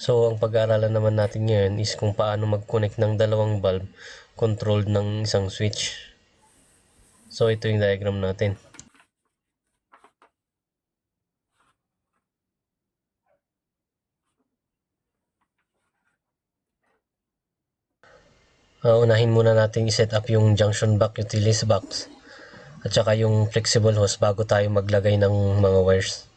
So, ang pag-aaralan naman natin ngayon is kung paano mag-connect ng dalawang bulb controlled ng isang switch. So, ito yung diagram natin. Unahin muna natin i-set up yung junction box utility box at saka yung flexible hose bago tayo maglagay ng mga wires.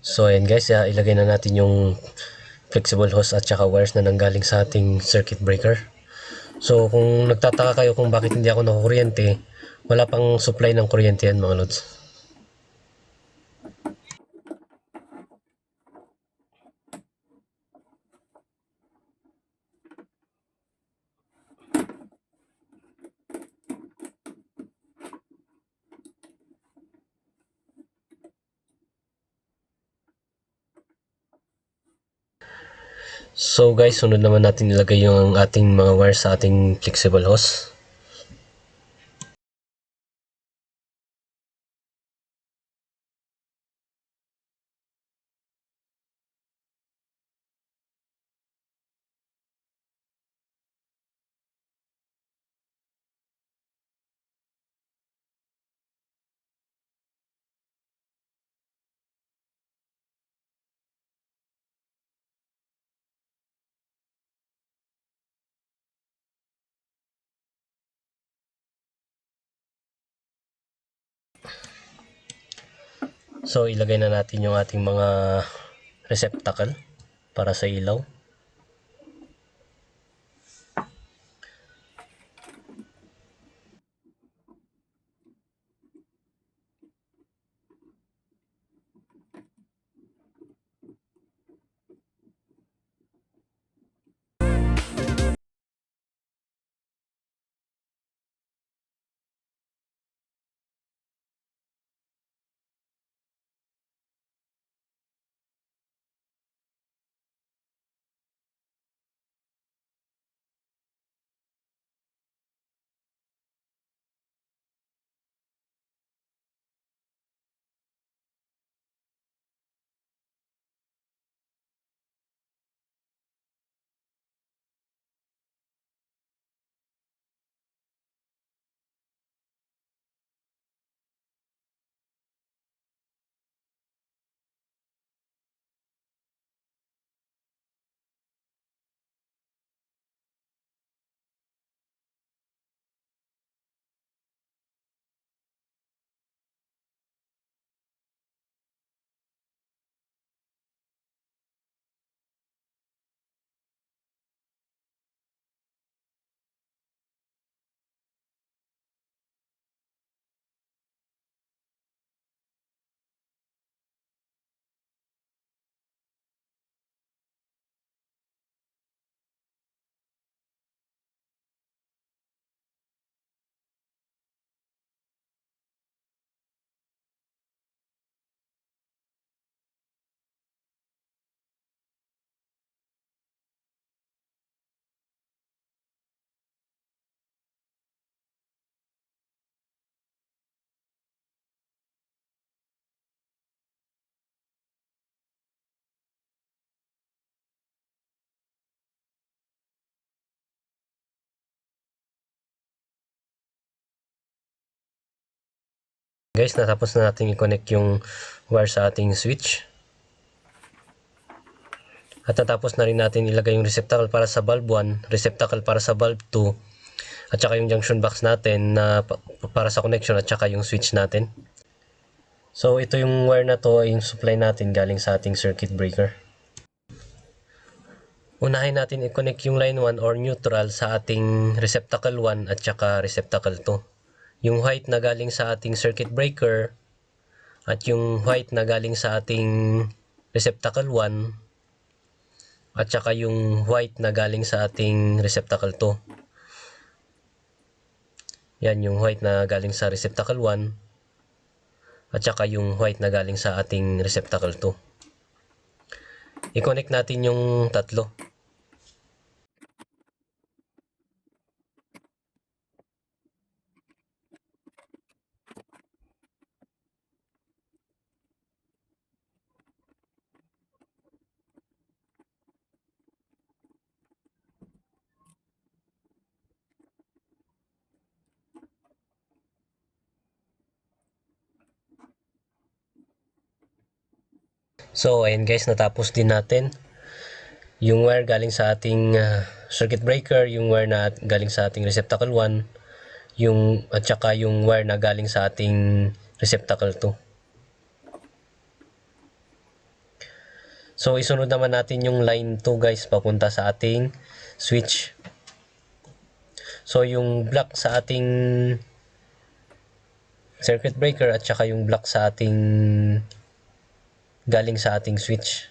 So, ayan guys, ilagay na natin yung flexible hose at saka wires na nanggaling sa ating circuit breaker. So, kung nagtataka kayo kung bakit hindi ako nakakuryente, wala pang supply ng kuryente yan mga lods. So guys, sunod naman natin ilagay yung ating mga wires sa ating flexible hose. So ilagay na natin yung ating mga receptacle para sa ilaw. Guys, natapos na natin i-connect yung wire sa ating switch. At natapos na rin natin ilagay yung receptacle para sa bulb 1, receptacle para sa bulb 2, at saka yung junction box natin na para sa connection at saka yung switch natin. So ito yung wire na to, yung supply natin galing sa ating circuit breaker. Unahin natin i-connect yung line 1 or neutral sa ating receptacle 1 at saka receptacle 2. Yung white na galing sa ating circuit breaker at yung white na galing sa ating receptacle 1 at saka yung white na galing sa ating receptacle 2. Yan yung white na galing sa receptacle 1 at saka yung white na galing sa ating receptacle 2. I-connect natin yung tatlo. So ayan guys, natapos din natin yung wire galing sa ating circuit breaker, yung wire na galing sa ating receptacle 1, yung at saka yung wire na galing sa ating receptacle 2. So isunod naman natin yung line 2 guys papunta sa ating switch. So yung block sa ating circuit breaker at saka yung block sa ating galing sa ating switch.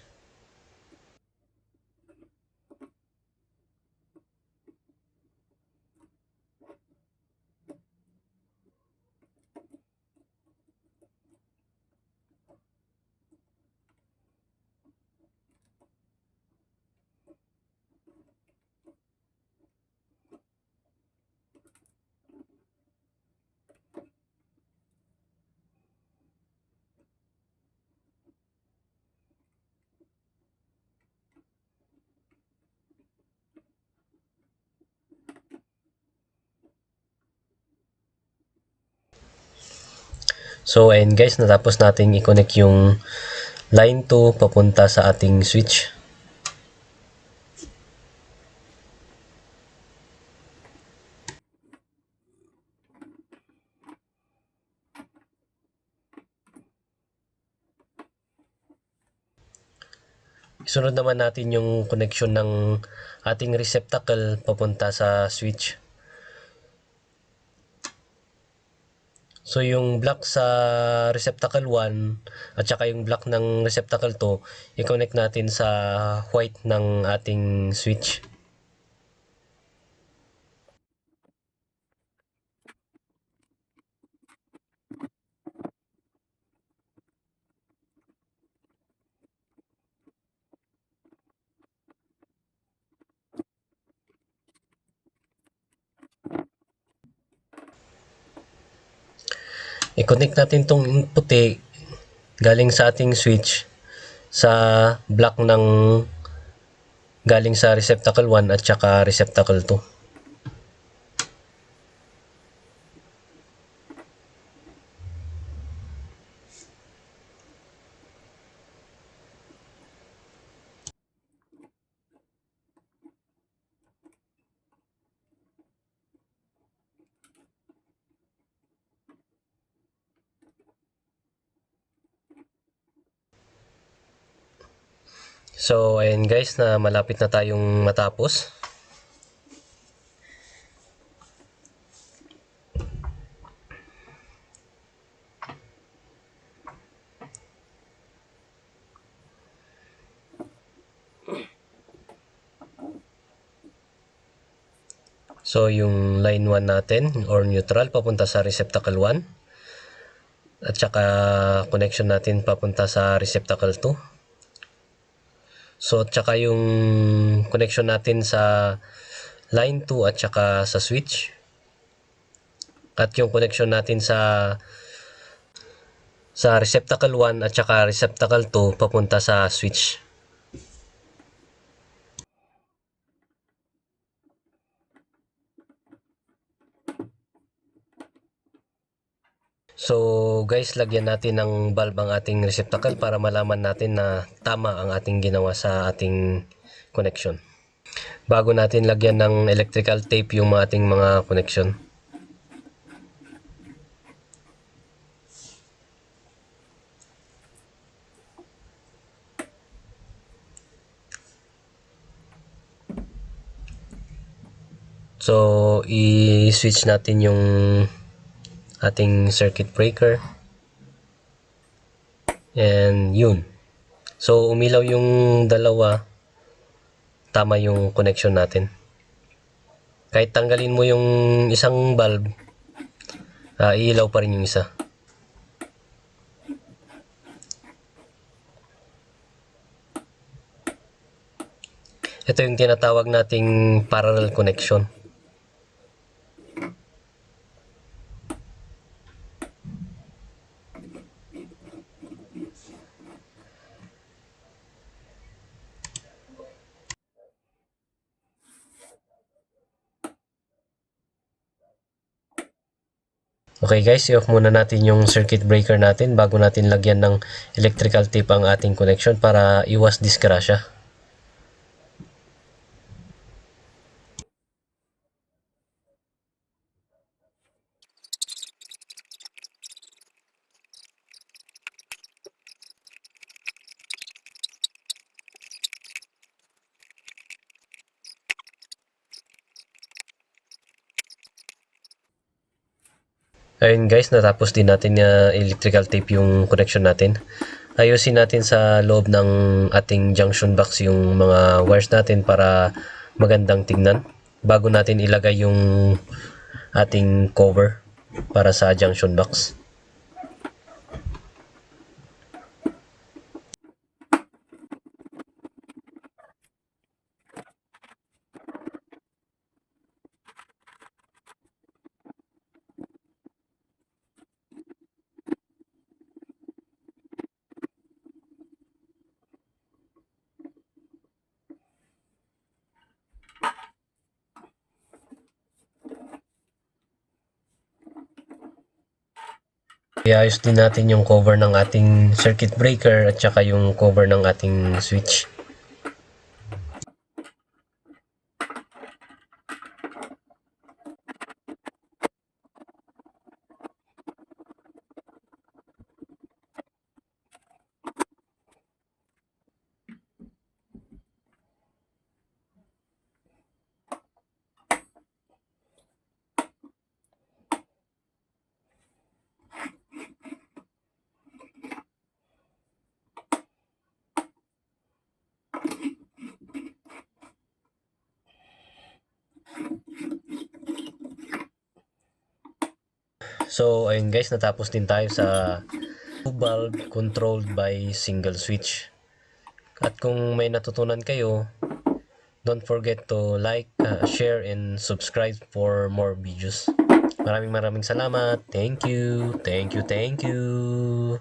So ayun guys, natapos natin i-connect yung line 2 papunta sa ating switch. Isunod naman natin yung connection ng ating receptacle papunta sa switch. So yung block sa receptacle 1 at saka yung block ng receptacle 2, i-connect natin sa white ng ating switch. I-connect natin tong puti galing sa ating switch sa block ng galing sa receptacle 1 at saka receptacle 2. So ayan guys, na malapit na tayong matapos. So yung line 1 natin or neutral papunta sa receptacle 1 at saka connection natin papunta sa receptacle 2. So at saka yung connection natin sa line 2 at saka sa switch. At yung connection natin sa receptacle 1 at saka receptacle 2 papunta sa switch. So guys, lagyan natin ng bulb ang ating receptacle para malaman natin na tama ang ating ginawa sa ating connection. Bago natin lagyan ng electrical tape yung ating mga connection. So i-switch natin yung ating circuit breaker. And yun. So umilaw yung dalawa, tama yung connection natin. Kahit tanggalin mo yung isang bulb, iilaw pa rin yung isa. Ito yung tinatawag nating parallel connection. Okay guys, i-off muna natin yung circuit breaker natin bago natin lagyan ng electrical tape ang ating connection para iwas disgrasya. Ayun guys, natapos din natin na electrical tape yung connection natin. Ayusin natin sa loob ng ating junction box yung mga wires natin para magandang tignan bago natin ilagay yung ating cover para sa junction box. Iayos din natin yung cover ng ating circuit breaker at saka yung cover ng ating switch. So ayun guys, natapos din tayo sa bulb controlled by single switch. At kung may natutunan kayo, don't forget to like, share, and subscribe for more videos. Maraming salamat. Thank you. Thank you. Thank you.